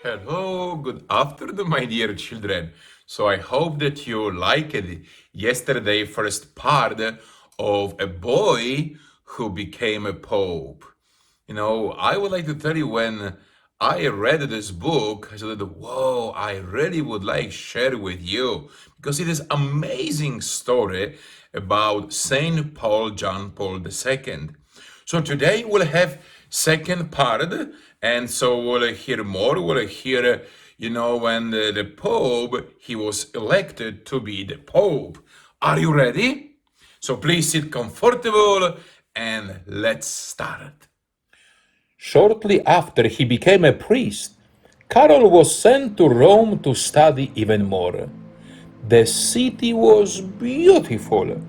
Hello, good afternoon, my dear children. So I hope that you liked yesterday first part of a boy who became a pope. I would like to tell you when I read this book, I said, whoa, I really would like share with you because it is amazing story about Saint Paul John Paul II. So today we'll have second part, and so we'll hear more. We'll hear, when the Pope he was elected to be the Pope. Are you ready? So please sit comfortable and let's start. Shortly after he became a priest, Carol was sent to Rome to study even more. The city was beautiful.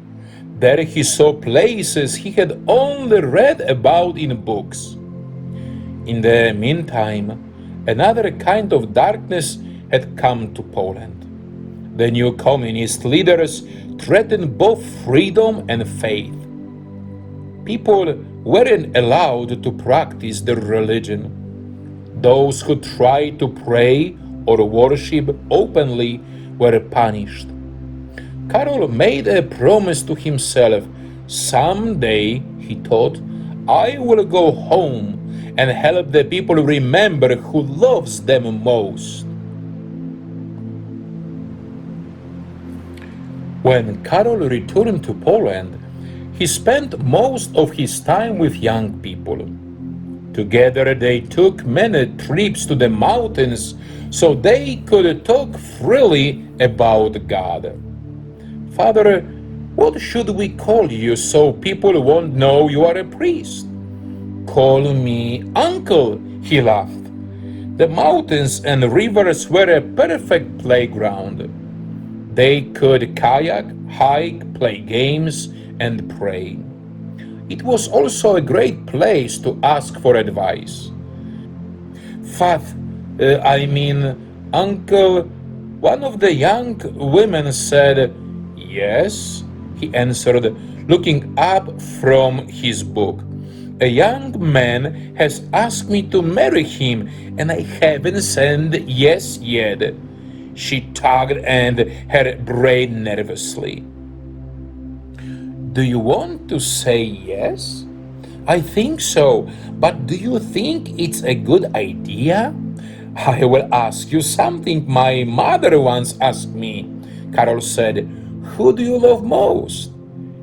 There he saw places he had only read about in books. In the meantime, another kind of darkness had come to Poland. The new communist leaders threatened both freedom and faith. People weren't allowed to practice their religion. Those who tried to pray or worship openly were punished. Karol made a promise to himself. Someday, he thought, I will go home and help the people remember who loves them most. When Karol returned to Poland, he spent most of his time with young people. Together they took many trips to the mountains so they could talk freely about God. Father, what should we call you so people won't know you are a priest? Call me Uncle, he laughed. The mountains and rivers were a perfect playground. They could kayak, hike, play games, and pray. It was also a great place to ask for advice. Uncle, one of the young women said. Yes, he answered, looking up from his book. A young man has asked me to marry him, and I haven't said yes yet. She tugged at her braid nervously. Do you want to say yes? I think so, but do you think it's a good idea? I will ask you something my mother once asked me, Carol said. Who do you love most?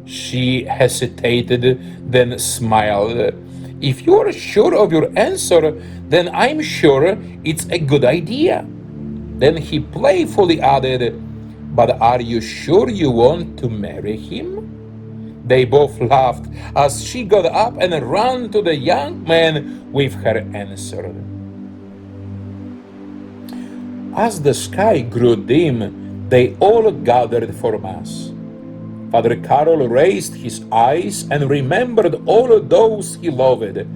She hesitated, then smiled. If you are sure of your answer, then I'm sure it's a good idea. Then he playfully added, but are you sure you want to marry him? They both laughed as she got up and ran to the young man with her answer. As the sky grew dim, they all gathered for Mass. Father Karol raised his eyes and remembered all those he loved,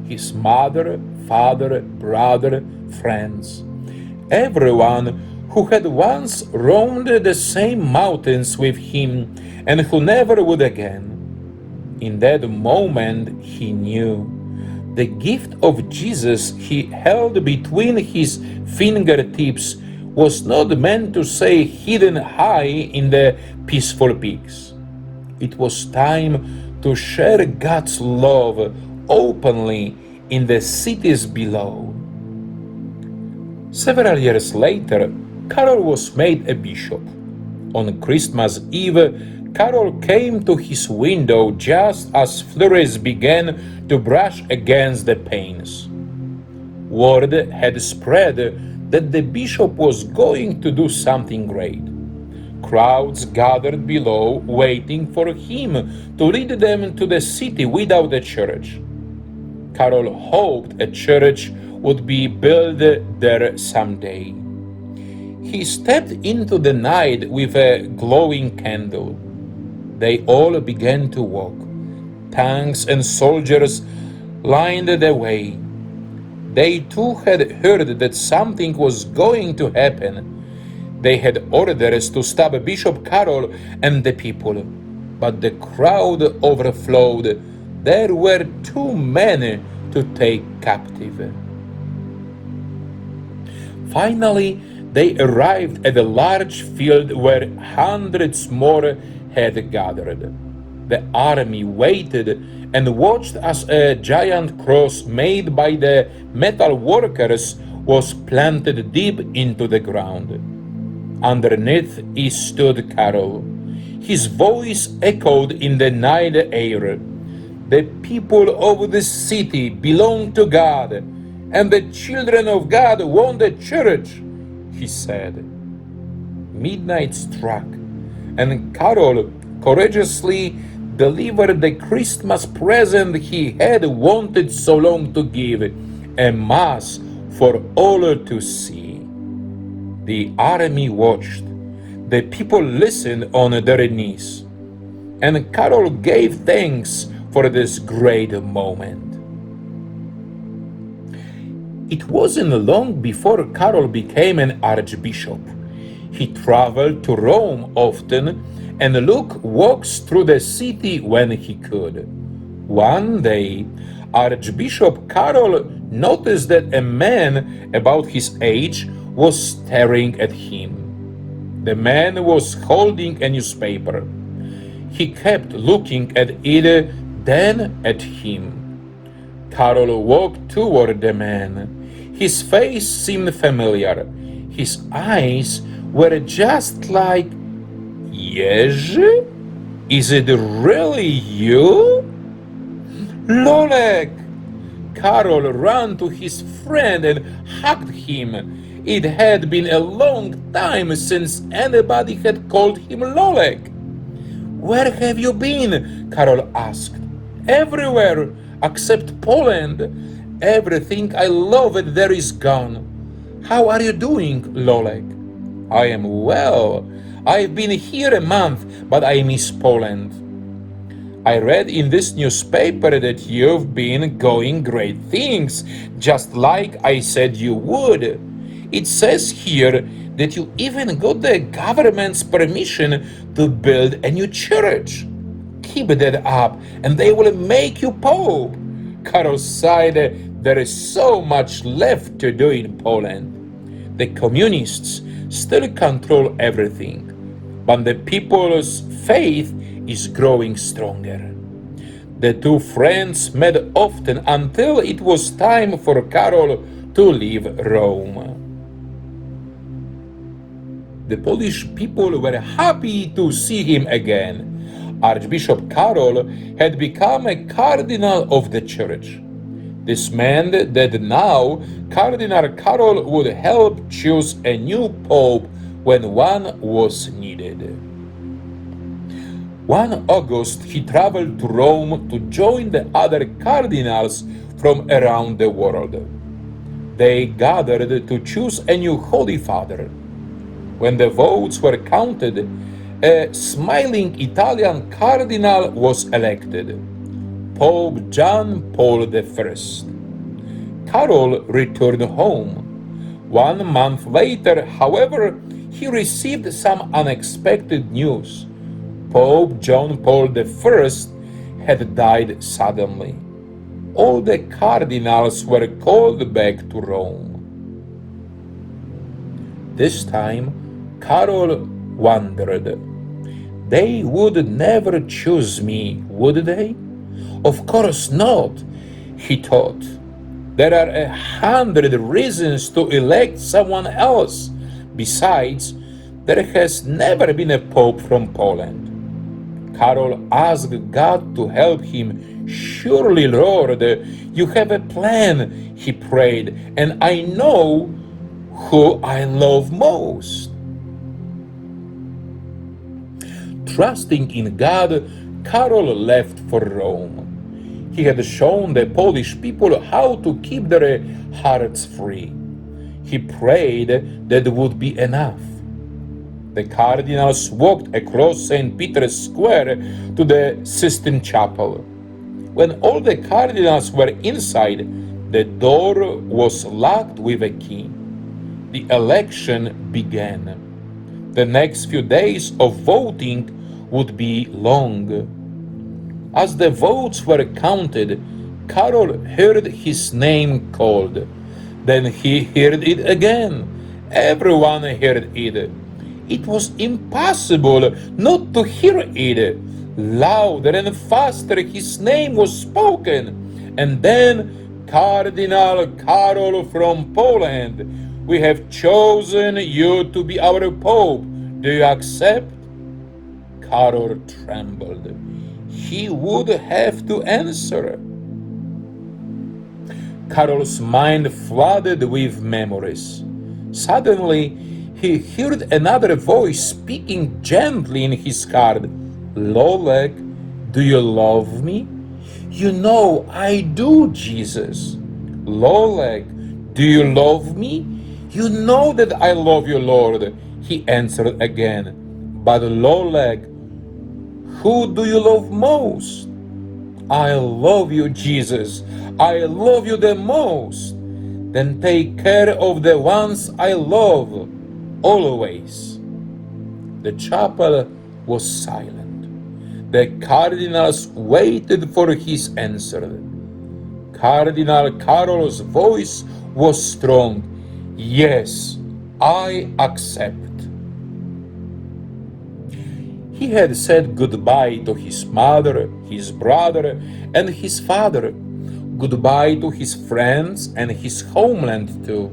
his mother, father, brother, friends, everyone who had once roamed the same mountains with him and who never would again. In that moment he knew the gift of Jesus he held between his fingertips was not meant to stay hidden high in the peaceful peaks. It was time to share God's love openly in the cities below. Several years later, Karol was made a bishop. On Christmas Eve, Karol came to his window just as flurries began to brush against the panes. Word had spread that the bishop was going to do something great. Crowds gathered below, waiting for him to lead them to the city without a church. Karol hoped a church would be built there someday. He stepped into the night with a glowing candle. They all began to walk. Tanks and soldiers lined the way. They too had heard that something was going to happen. They had orders to stop Bishop Carroll and the people, but the crowd overflowed. There were too many to take captive. Finally, they arrived at a large field where hundreds more had gathered. The army waited and watched as a giant cross made by the metal workers was planted deep into the ground. Underneath it stood Carol. His voice echoed in the night air. The people of this city belong to God, and the children of God want a church, he said. Midnight struck, and Carol courageously delivered the Christmas present he had wanted so long to give, a mass for all to see. The army watched. The people listened on their knees. And Carol gave thanks for this great moment. It wasn't long before Carol became an archbishop. He traveled to Rome often, and Luke walks through the city when he could. One day, Archbishop Carol noticed that a man about his age was staring at him. The man was holding a newspaper. He kept looking at it, then at him. Carol walked toward the man. His face seemed familiar. His eyes were just like, Jerzy? Is it really you? Lolek! Carol ran to his friend and hugged him. It had been a long time since anybody had called him Lolek. Where have you been? Carol asked. Everywhere, except Poland. Everything I loved there is gone. How are you doing, Lolek? I am well. I've been here a month, but I miss Poland. I read in this newspaper that you've been going great things, just like I said you would. It says here that you even got the government's permission to build a new church. Keep that up, and they will make you Pope. Carol sighed. There is so much left to do in Poland. The communists still control everything, but the people's faith is growing stronger. The two friends met often until it was time for Carol to leave Rome. The Polish people were happy to see him again. Archbishop Carol had become a cardinal of the church. This meant that now Cardinal Carol would help choose a new pope when one was needed. One August, he traveled to Rome to join the other cardinals from around the world. They gathered to choose a new Holy Father. When the votes were counted, a smiling Italian cardinal was elected, Pope John Paul I. Carol returned home. 1 month later, however, he received some unexpected news. Pope John Paul I had died suddenly. All the cardinals were called back to Rome. This time, Carol wondered. They would never choose me, would they? Of course not, he thought. There are 100 reasons to elect someone else. Besides, there has never been a pope from Poland. Carol asked God to help him. Surely, Lord, you have a plan, he prayed, and I know who I love most. Trusting in God, Carol left for Rome. He had shown the Polish people how to keep their hearts free. He prayed that would be enough. The cardinals walked across St. Peter's Square to the Sistine Chapel. When all the cardinals were inside, the door was locked with a key. The election began. The next few days of voting would be long. As the votes were counted, Carol heard his name called. Then he heard it again. Everyone heard it. It was impossible not to hear it. Louder and faster his name was spoken. And then, Cardinal Karol from Poland, we have chosen you to be our Pope. Do you accept? Karol trembled. He would have to answer. Karol's mind flooded with memories. Suddenly, he heard another voice speaking gently in his heart. Lolek, do you love me? You know I do, Jesus. Lolek, do you love me? You know that I love you, Lord, he answered again. But Lolek, who do you love most? I love you, Jesus. I love you the most. Then take care of the ones I love, always. The chapel was silent. The cardinals waited for his answer. Cardinal Karol's voice was strong. Yes, I accept. He had said goodbye to his mother, his brother, and his father. Goodbye to his friends and his homeland too.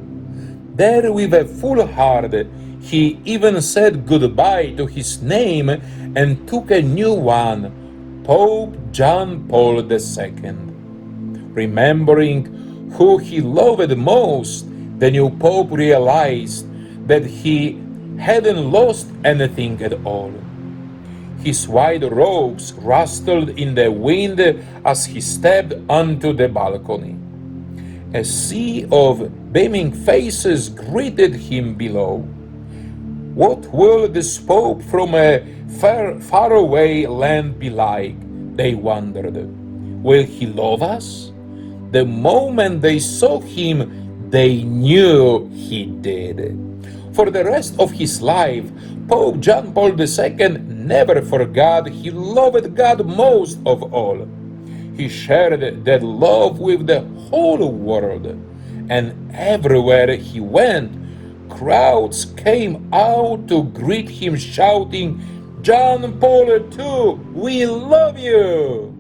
There, with a full heart, he even said goodbye to his name and took a new one, Pope John Paul II. Remembering who he loved most, the new Pope realized that he hadn't lost anything at all. His white robes rustled in the wind as he stepped onto the balcony. A sea of beaming faces greeted him below. What will this Pope from a faraway land be like? They wondered. Will he love us? The moment they saw him, they knew he did. For the rest of his life, Pope John Paul II never forgot he loved God most of all. He shared that love with the whole world, and everywhere he went, crowds came out to greet him shouting, John Paul II, we love you!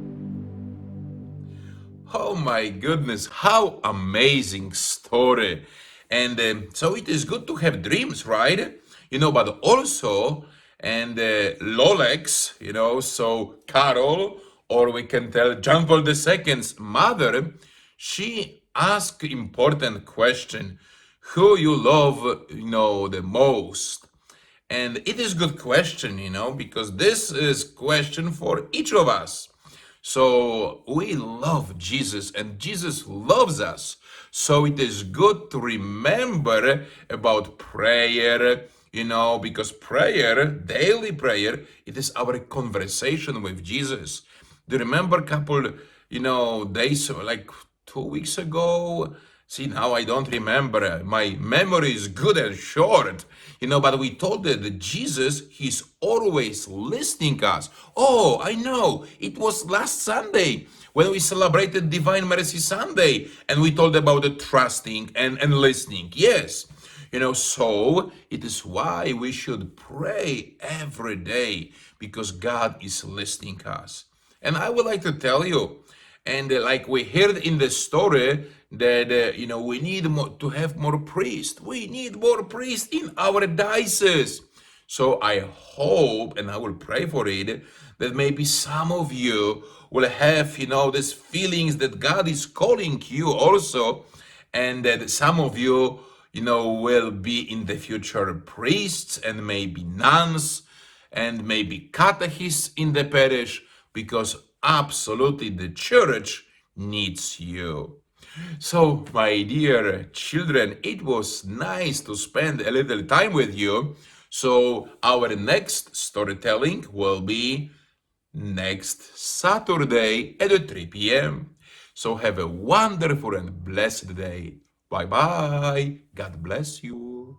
Oh my goodness, how amazing story. And so it is good to have dreams, right? But also, and Lolex, so Carol, or we can tell John Paul II's mother, she asked important question, who you love, the most. And it is good question, because this is question for each of us. So we love Jesus and Jesus loves us. So it is good to remember about prayer, because prayer, daily prayer, it is our conversation with Jesus. Do you remember a couple, days, like 2 weeks ago? See, now I don't remember. My memory is good and short, but we told that Jesus, he's always listening us. Oh, I know. It was last Sunday when we celebrated Divine Mercy Sunday and we told about the trusting and listening. Yes. So it is why we should pray every day because God is listening us. And I would like to tell you, and like we heard in the story, that we need to have more priests. We need more priests in our diocese. So I hope, and I will pray for it, that maybe some of you will have, these feelings that God is calling you also, and that some of you, will be in the future priests and maybe nuns and maybe catechists in the parish, because absolutely the church needs you. So, my dear children, it was nice to spend a little time with you. So, our next storytelling will be next Saturday at 3 p.m. So have a wonderful and blessed day. Bye bye. God bless you.